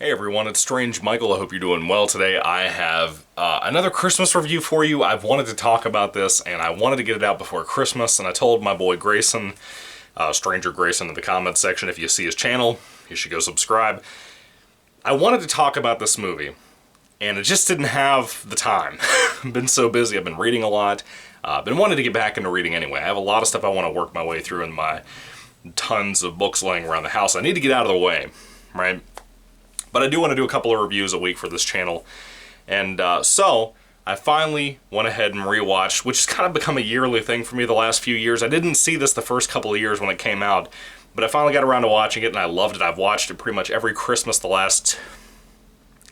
Hey everyone, it's Strange Michael. I hope you're doing well today. I have another Christmas review for you. I've wanted to talk about this, and I wanted to get it out before Christmas, and I told my boy Grayson, Stranger Grayson, in the comments section, if you see his channel, you should go subscribe. I wanted to talk about this movie, and I just didn't have the time. I've been so busy. I've been reading a lot. I've been wanting to get back into reading anyway. I have a lot of stuff I want to work my way through in my tons of books laying around the house. I need to get out of the way, right? But I do want to do a couple of reviews a week for this channel. And so I finally went ahead and rewatched, which has kind of become a yearly thing for me the last few years. I didn't see this the first couple of years when it came out, but I finally got around to watching it and I loved it. I've watched it pretty much every Christmas the last,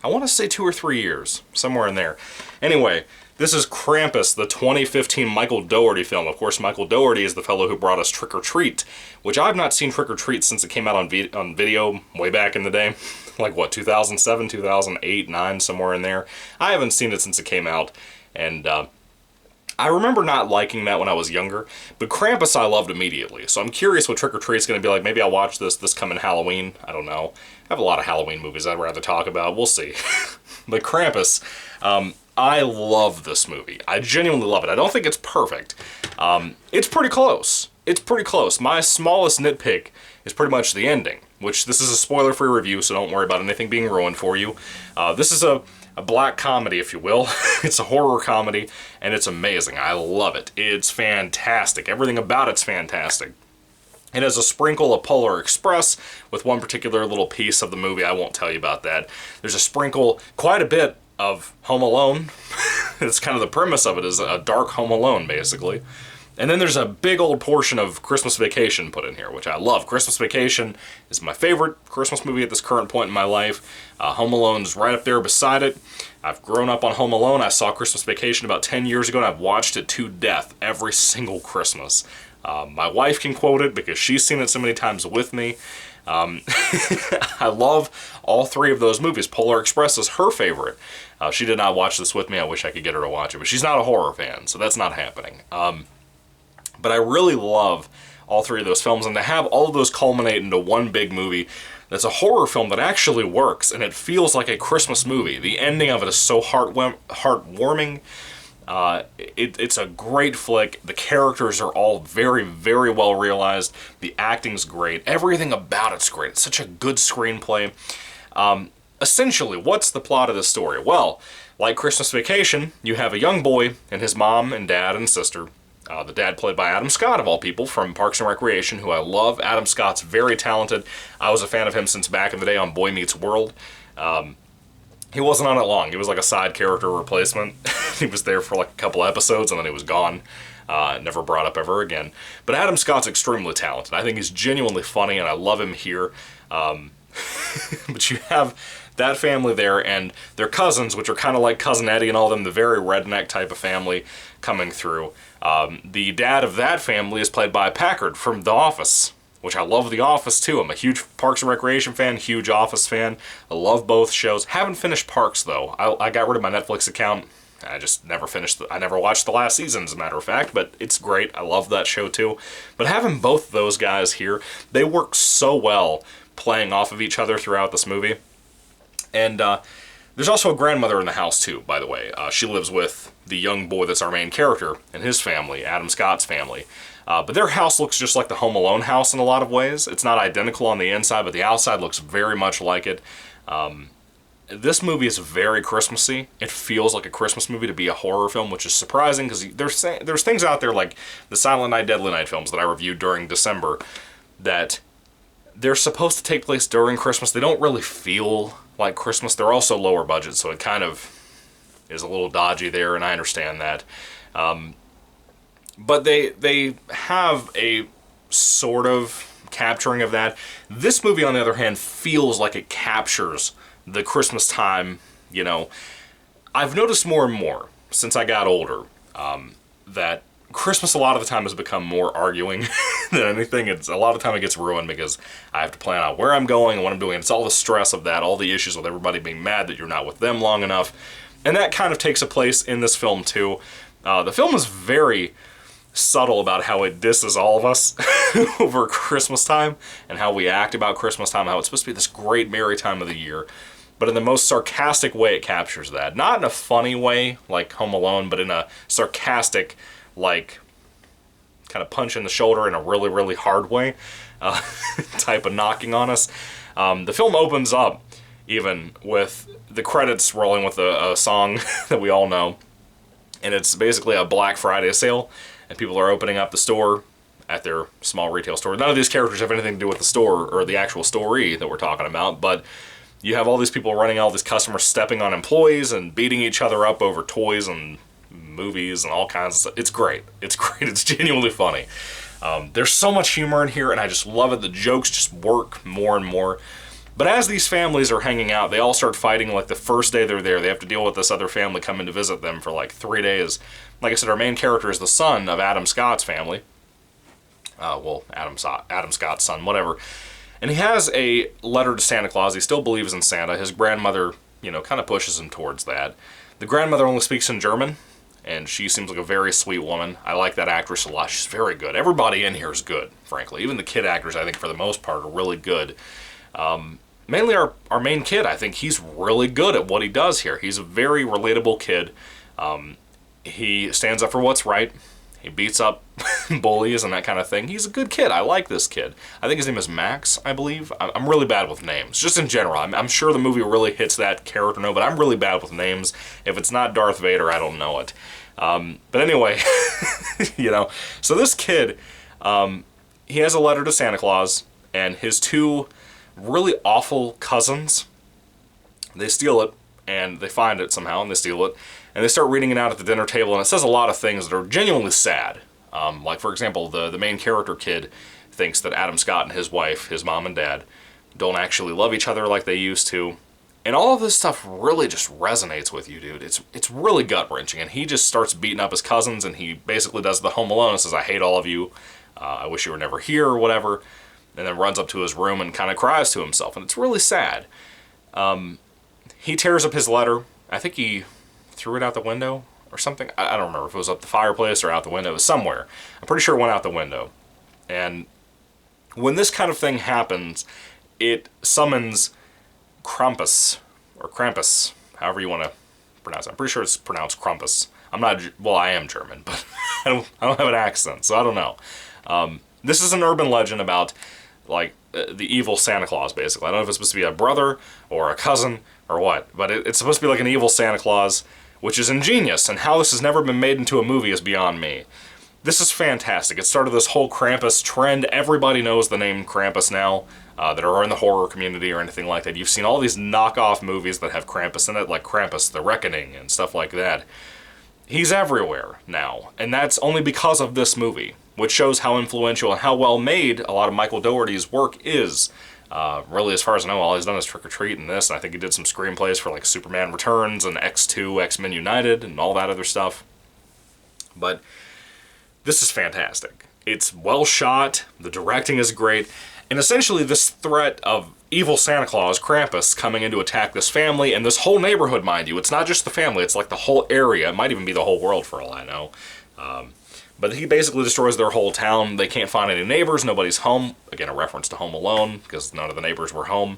I want to say 2 or 3 years, somewhere in there. Anyway, this is Krampus, the 2015 Michael Dougherty film. Of course, Michael Dougherty is the fellow who brought us Trick or Treat, which I've not seen Trick or Treat since it came out on video way back in the day. Like, what, 2007, 2008, 9, somewhere in there. I haven't seen it since it came out, and I remember not liking that when I was younger, but Krampus I loved immediately, so I'm curious what Trick or Treat's going to be like. Maybe I'll watch this coming Halloween. I don't know. I have a lot of Halloween movies I'd rather talk about. We'll see. But Krampus, I love this movie. I genuinely love it. I don't think it's perfect. It's pretty close. It's pretty close. My smallest nitpick is pretty much the ending, which this is a spoiler-free review, so don't worry about anything being ruined for you. This is a black comedy, if you will. It's a horror comedy, and it's amazing. I love it. It's fantastic. Everything about it's fantastic. It has a sprinkle of Polar Express with one particular little piece of the movie. I won't tell you about that. There's a sprinkle, quite a bit, of Home Alone. It's kind of the premise of it, is a dark Home Alone, basically. And then there's a big old portion of Christmas Vacation put in here, which I love. Christmas Vacation is my favorite Christmas movie at this current point in my life. Home Alone's right up there beside it. I've grown up on Home Alone. I saw Christmas Vacation about 10 years ago, and I've watched it to death every single Christmas. My wife can quote it because she's seen it so many times with me. I love all 3 of those movies. Polar Express is her favorite. She did not watch this with me. I wish I could get her to watch it, but she's not a horror fan, so that's not happening. But I really love all 3 of those films, and to have all of those culminate into one big movie that's a horror film that actually works, and it feels like a Christmas movie. The ending of it is so heartwarming. It's a great flick. The characters are all very, very well realized. The acting's great. Everything about it's great. It's such a good screenplay. Essentially, what's the plot of this story? Well, like Christmas Vacation, you have a young boy and his mom and dad and sister. The dad played by Adam Scott, of all people, from Parks and Recreation, who I love. Adam Scott's very talented. I was a fan of him since back in the day on Boy Meets World. He wasn't on it long. He was like a side character replacement. He was there for like a couple episodes, and then he was gone. Never brought up ever again. But Adam Scott's extremely talented. I think he's genuinely funny, and I love him here. But you have that family there, and their cousins, which are kind of like Cousin Eddie and all them, the very redneck type of family coming through. The dad of that family is played by Packard from The Office, which I love The Office too. I'm a huge Parks and Recreation fan, huge Office fan. I love both shows. Haven't finished Parks though. I got rid of my Netflix account. I just never finished. I never watched the last season, as a matter of fact, but it's great. I love that show too. But having both those guys here, they work so well playing off of each other throughout this movie. And there's also a grandmother in the house too, by the way. She lives with the young boy that's our main character and his family, Adam Scott's family. But their house looks just like the Home Alone house in a lot of ways. It's not identical on the inside, but the outside looks very much like it. This movie is very Christmassy. It feels like a Christmas movie to be a horror film, which is surprising because there's things out there like the Silent Night, Deadly Night films that I reviewed during December that they're supposed to take place during Christmas. They don't really feel like Christmas. They're also lower budget, so it kind of is a little dodgy there, and I understand that. But they have a sort of capturing of that. This movie, on the other hand, feels like it captures the Christmas time, you know. I've noticed more and more since I got older that Christmas a lot of the time has become more arguing than anything. A lot of the time it gets ruined because I have to plan out where I'm going and what I'm doing. It's all the stress of that, all the issues with everybody being mad that you're not with them long enough. And that kind of takes a place in this film too. The film is very subtle about how it disses all of us over Christmas time and how we act about Christmas time, how it's supposed to be this great merry time of the year. But in the most sarcastic way it captures that. Not in a funny way, like Home Alone, but in a sarcastic, like, kind of punch in the shoulder in a really, really hard way, type of knocking on us. The film opens up, even, with the credits rolling with a song that we all know. And it's basically a Black Friday sale, and people are opening up the store at their small retail store. None of these characters have anything to do with the store, or the actual story that we're talking about, but you have all these people running, all these customers stepping on employees and beating each other up over toys and movies and all kinds of stuff. It's great. It's great. It's genuinely funny. There's so much humor in here, and I just love it. The jokes just work more and more. But as these families are hanging out, they all start fighting. Like the first day they're there, they have to deal with this other family coming to visit them for like 3 days. Like I said, our main character is the son of Adam Scott's family. Adam Scott's son, whatever. And he has a letter to Santa Claus. He still believes in Santa. His grandmother, kind of pushes him towards that. The grandmother only speaks in German, and she seems like a very sweet woman. I like that actress a lot. She's very good. Everybody in here is good, frankly. Even the kid actors, I think, for the most part, are really good. Mainly our main kid, I think he's really good at what he does here. He's a very relatable kid. He stands up for what's right. He beats up bullies and that kind of thing. He's a good kid. I like this kid. I think his name is Max, I believe. I'm really bad with names, just in general. I'm sure the movie really hits that character note, but I'm really bad with names. If it's not Darth Vader, I don't know it. But anyway, so this kid, he has a letter to Santa Claus, and his two really awful cousins, they steal it, and they find it somehow, and they steal it, and they start reading it out at the dinner table, and it says a lot of things that are genuinely sad. Like, for example, the main character kid thinks that Adam Scott and his wife, his mom and dad, don't actually love each other like they used to. And all of this stuff really just resonates with you, dude. It's really gut-wrenching, and he just starts beating up his cousins, and he basically does the Home Alone and says, I hate all of you, I wish you were never here, or whatever, and then runs up to his room and kind of cries to himself, and it's really sad. He tears up his letter. I think he threw it out the window or something. I don't remember if it was up the fireplace or out the window. It was somewhere. I'm pretty sure it went out the window. And when this kind of thing happens, it summons Krampus, or Krampus, however you want to pronounce it. I'm pretty sure it's pronounced Krampus. I am German, but I don't have an accent, so I don't know. This is an urban legend about, like, the evil Santa Claus, basically. I don't know if it's supposed to be a brother or a cousin or what, but it's supposed to be like an evil Santa Claus, which is ingenious, and how this has never been made into a movie is beyond me. This is fantastic. It started this whole Krampus trend. Everybody knows the name Krampus now, that are in the horror community or anything like that. You've seen all these knockoff movies that have Krampus in it, like Krampus the Reckoning and stuff like that. He's everywhere now, and that's only because of this movie, which shows how influential and how well made a lot of Michael Dougherty's work is. Really, as far as I know, all he's done is Trick or Treat and this, and I think he did some screenplays for like Superman Returns and X2, X-Men United, and all that other stuff. But this is fantastic. It's well shot, the directing is great, and essentially this threat of evil Santa Claus, Krampus, coming in to attack this family, and this whole neighborhood, mind you. It's not just the family, it's like the whole area. It might even be the whole world for all I know. But he basically destroys their whole town. They can't find any neighbors. Nobody's home. Again, a reference to Home Alone, because none of the neighbors were home.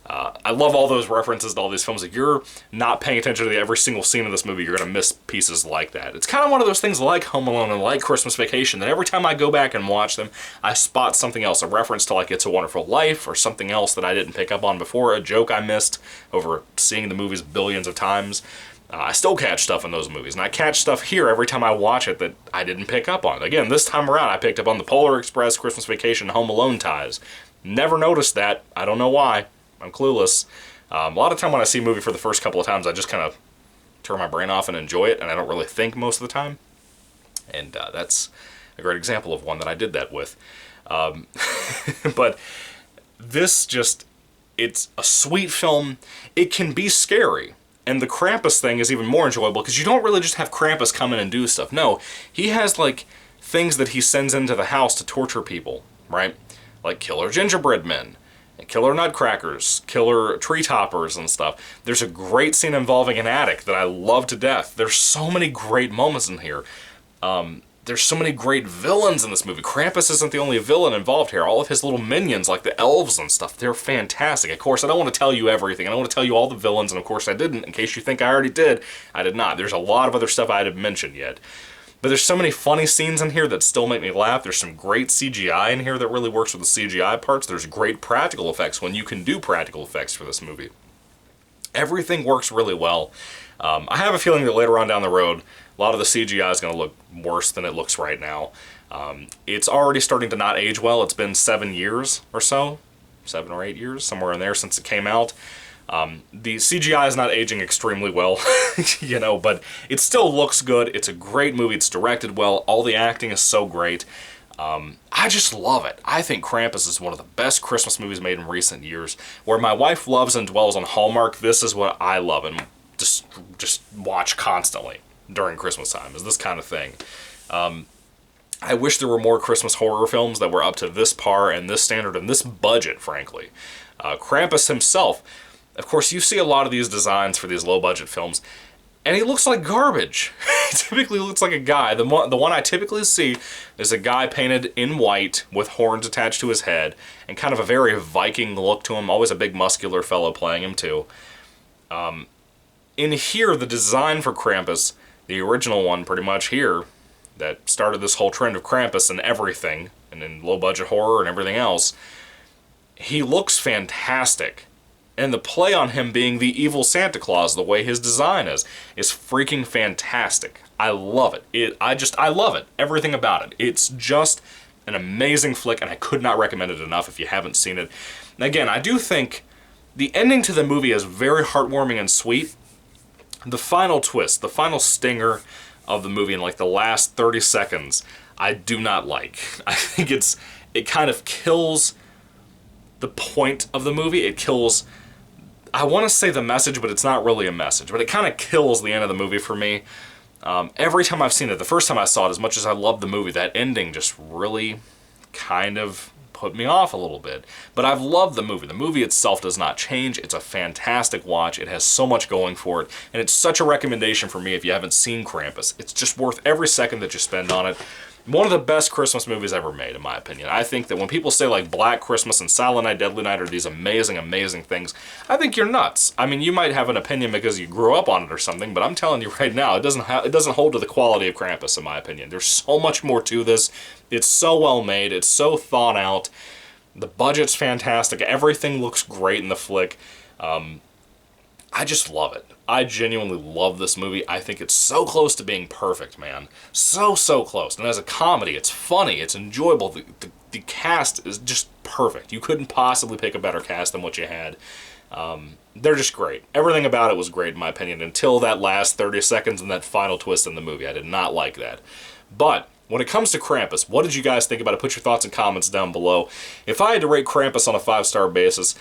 I love all those references to all these films. If you're not paying attention to every single scene of this movie, you're going to miss pieces like that. It's kind of one of those things like Home Alone and like Christmas Vacation, that every time I go back and watch them, I spot something else, a reference to like It's a Wonderful Life, or something else that I didn't pick up on before, a joke I missed over seeing the movies billions of times. I still catch stuff in those movies, and I catch stuff here every time I watch it that I didn't pick up on. Again, this time around, I picked up on the Polar Express, Christmas Vacation, Home Alone ties. Never noticed that. I don't know why. I'm clueless. A lot of time when I see a movie for the first couple of times, I just kind of turn my brain off and enjoy it, and I don't really think most of the time. And that's a great example of one that I did that with. But this just, it's a sweet film. It can be scary. And the Krampus thing is even more enjoyable, because you don't really just have Krampus come in and do stuff. No, he has, like, things that he sends into the house to torture people, right? Like killer gingerbread men, and killer nutcrackers, killer tree toppers and stuff. There's a great scene involving an attic that I love to death. There's so many great moments in here. There's so many great villains in this movie. Krampus isn't the only villain involved here. All of his little minions, like the elves and stuff, they're fantastic. Of course, I don't want to tell you everything. I don't want to tell you all the villains, and of course I didn't. In case you think I already did, I did not. There's a lot of other stuff I haven't mentioned yet. But there's so many funny scenes in here that still make me laugh. There's some great CGI in here that really works with the CGI parts. There's great practical effects when you can do practical effects for this movie. Everything works really well. I have a feeling that later on down the road, a lot of the CGI is going to look worse than it looks right now. It's already starting to not age well. It's been 7 years or so, 7 or 8 years, somewhere in there since it came out. The CGI is not aging extremely well, you know, but it still looks good. It's a great movie. It's directed well. All the acting is so great. I just love it. I think Krampus is one of the best Christmas movies made in recent years. Where my wife loves and dwells on Hallmark, this is what I love and just watch constantly during Christmas time, is this kind of thing. I wish there were more Christmas horror films that were up to this par and this standard and this budget, frankly. Krampus himself, of course, you see a lot of these designs for these low-budget films, and he looks like garbage. He typically looks like a guy. The one I typically see is a guy painted in white with horns attached to his head and kind of a very Viking look to him, always a big muscular fellow playing him too. In here, the design for Krampus, the original one pretty much here, that started this whole trend of Krampus and everything, and in low-budget horror and everything else, he looks fantastic. And the play on him being the evil Santa Claus, the way his design is freaking fantastic. I love it. I love it. Everything about it. It's just an amazing flick, and I could not recommend it enough if you haven't seen it. And again, I do think the ending to the movie is very heartwarming and sweet. The final twist, the final stinger of the movie in like the last 30 seconds, I do not like. I think it kind of kills the point of the movie. It kills, I want to say the message, but it's not really a message. But it kind of kills the end of the movie for me. Every time I've seen it, the first time I saw it, as much as I loved the movie, that ending just really kind of put me off a little bit. But I've loved the movie. The movie itself does not change. It's a fantastic watch. It has so much going for it. And it's such a recommendation for me if you haven't seen Krampus. It's just worth every second that you spend on it. One of the best Christmas movies ever made, in my opinion. I think that when people say like Black Christmas and Silent Night, Deadly Night are these amazing, amazing things, I think you're nuts. I mean, you might have an opinion because you grew up on it or something, but I'm telling you right now, it doesn't hold to the quality of Krampus, in my opinion. There's so much more to this. It's so well made. It's so thought out. The budget's fantastic. Everything looks great in the flick. I just love it. I genuinely love this movie. I think it's so close to being perfect, man. So close. And as a comedy, it's funny, it's enjoyable. The cast is just perfect. You couldn't possibly pick a better cast than what you had. They're just great. Everything about it was great, in my opinion, until that last 30 seconds and that final twist in the movie. I did not like that. But when it comes to Krampus, what did you guys think about it? Put your thoughts and comments down below. If I had to rate Krampus on a 5-star basis,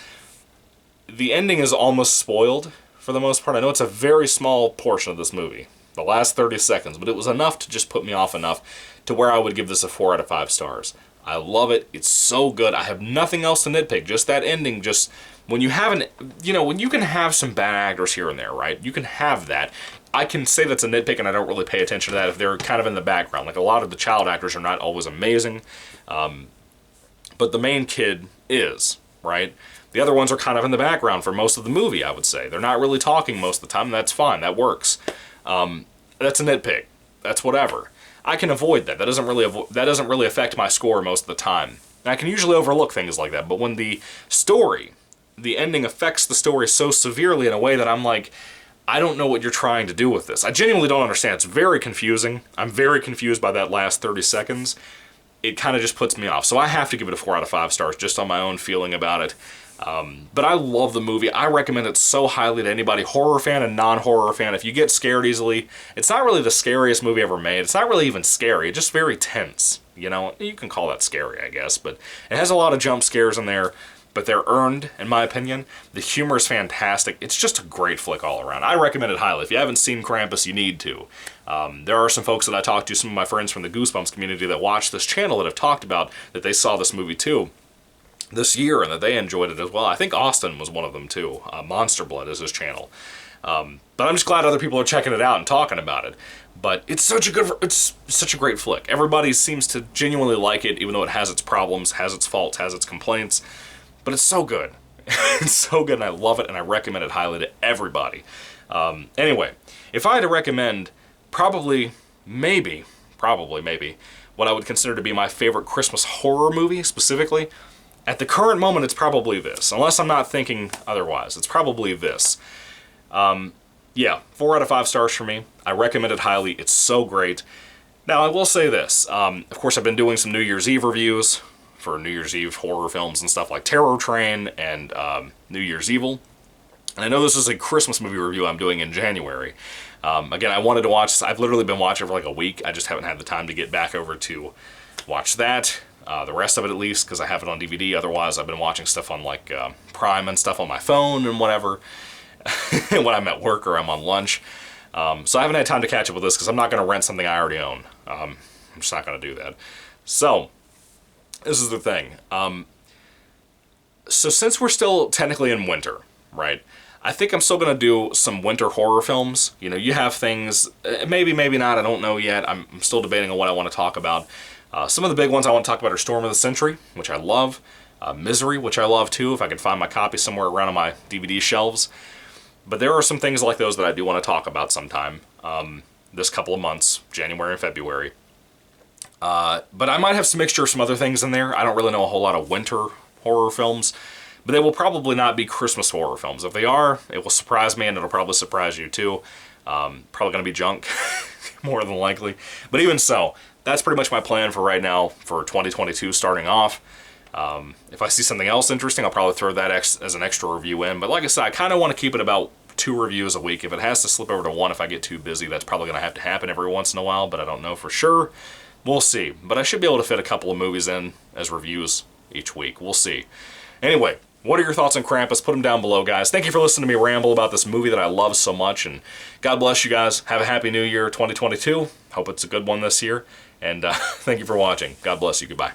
the ending is almost spoiled for the most part. I know it's a very small portion of this movie, the last 30 seconds, but it was enough to just put me off enough to where I would give this a 4 out of 5 stars. I love it. It's so good. I have nothing else to nitpick. Just that ending, just when you have when you can have some bad actors here and there, right? You can have that. I can say that's a nitpick, and I don't really pay attention to that if they're kind of in the background. Like, a lot of the child actors are not always amazing, but the main kid is, right? The other ones are kind of in the background for most of the movie, I would say. They're not really talking most of the time, and that's fine. That works. That's a nitpick. That's whatever. I can avoid that. That doesn't really affect my score most of the time. And I can usually overlook things like that, but when the ending affects the story so severely in a way that I'm like, I don't know what you're trying to do with this. I genuinely don't understand. It's very confusing. I'm very confused by that last 30 seconds. It kind of just puts me off. So I have to give it a 4 out of 5 stars just on my own feeling about it. But I love the movie. I recommend it so highly to anybody, horror fan and non-horror fan. If you get scared easily, it's not really the scariest movie ever made. It's not really even scary. It's just very tense. You know, you can call that scary, I guess. But it has a lot of jump scares in there, but they're earned, in my opinion. The humor is fantastic. It's just a great flick all around. I recommend it highly. If you haven't seen Krampus, you need to. There are some folks that I talked to, some of my friends from the Goosebumps community that watch this channel that have talked about that they saw this movie too this year and that they enjoyed it as well. I think Austin was one of them too. Monster Blood is his channel. But I'm just glad other people are checking it out and talking about it. But it's such a great flick. Everybody seems to genuinely like it, even though it has its problems, has its faults, has its complaints. But it's so good. It's so good, and I love it, and I recommend it highly to everybody. Anyway, if I had to recommend maybe, what I would consider to be my favorite Christmas horror movie specifically, at the current moment, it's probably this. Unless I'm not thinking otherwise. It's probably this. Yeah, 4 out of 5 stars for me. I recommend it highly. It's so great. Now, I will say this. Of course, I've been doing some New Year's Eve reviews for New Year's Eve horror films and stuff like Terror Train and New Year's Evil. And I know this is a Christmas movie review I'm doing in January. Again, I wanted to watch this. I've literally been watching it for like a week. I just haven't had the time to get back over to watch that. The rest of it, at least, because I have it on DVD. Otherwise, I've been watching stuff on like Prime and stuff on my phone and whatever when I'm at work or I'm on lunch. So I haven't had time to catch up with this because I'm not going to rent something I already own. I'm just not going to do that. So, this is the thing. So since we're still technically in winter, right? I think I'm still going to do some winter horror films. You know, you have things, maybe, maybe not, I don't know yet. I'm still debating on what I want to talk about. Some of the big ones I want to talk about are Storm of the Century, which I love. Misery, which I love too, if I can find my copy somewhere around on my DVD shelves. But there are some things like those that I do want to talk about sometime this couple of months, January and February. But I might have some mixture of some other things in there. I don't really know a whole lot of winter horror films. But they will probably not be Christmas horror films. If they are, it will surprise me, and it'll probably surprise you too. Probably going to be junk, more than likely. But even so, that's pretty much my plan for right now for 2022 starting off. If I see something else interesting, I'll probably throw that as an extra review in. But like I said, I kind of want to keep it about 2 reviews a week. If it has to slip over to 1 if I get too busy, that's probably going to have to happen every once in a while, but I don't know for sure. We'll see. But I should be able to fit a couple of movies in as reviews each week. We'll see. Anyway, what are your thoughts on Krampus? Put them down below, guys. Thank you for listening to me ramble about this movie that I love so much, and God bless you guys. Have a happy new year, 2022. Hope it's a good one this year, and thank you for watching. God bless you. Goodbye.